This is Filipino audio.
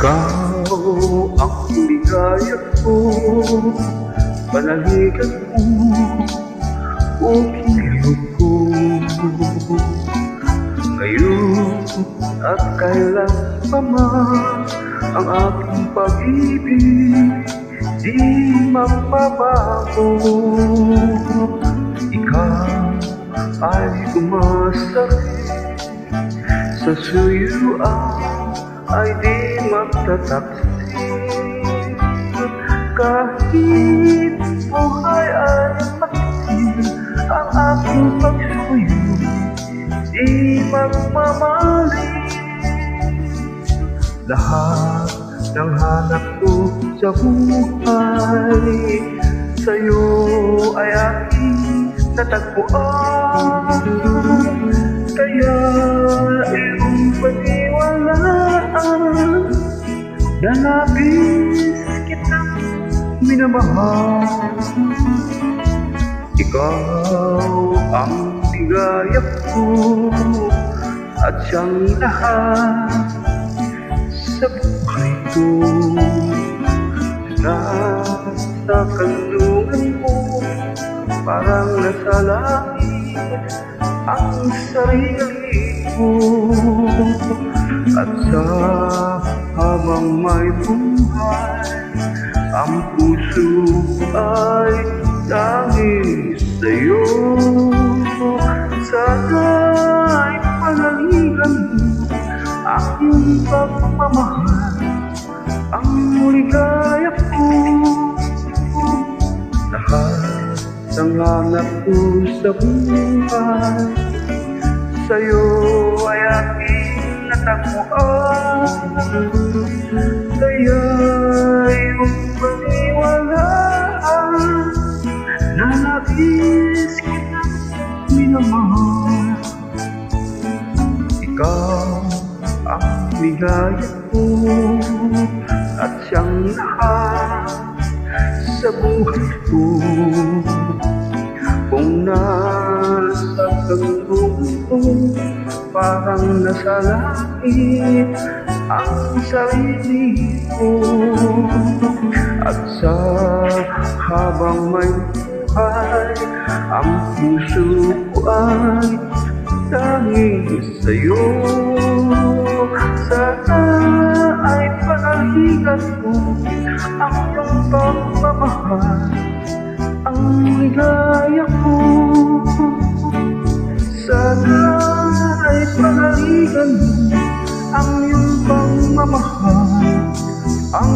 Ikaw ang ligaya ko, panaligan mo o kilog ko. Ngayon at kailan pa man ang aking pag-ibig di magbabago. Ikaw ay umasakit sa suyuan ay di magtataksin. Kahit buhay ay makitin ang aking pagsuyo di magmamaling. Lahat ng hanap ko sa buhay sa'yo ay aking natagpuan. Kaya iyong paniwalaan na labis kitang minamahal. Ikaw ang ligaya ko at siyang lahat sa buhay ko. Nasa kanlungan mo parang nasa langit ang sarili ko. At sa habang may buhay ang puso ay tanging sa'yo. Sana'y panaligan mo ang iyong pagmamahal, ang ligaya ko. Lahat ng hanap ko sa buhay sa'yo ay aking natagpuan. Kaya iyong paniwalaan na labis kitang minamahal. Ikaw ang ligaya ko at siyang lahat sa buhay ko. Kung nasa kanlungan ko parang nasa langit ang sarili ko. At sa habang may buhay ang puso ko ay tanging sa'yo. Sana ay panaligan mo ang iyong pagmamahal, ang ligaya ko. Sana ay panaligan mo ang iyong pagmamahal, ang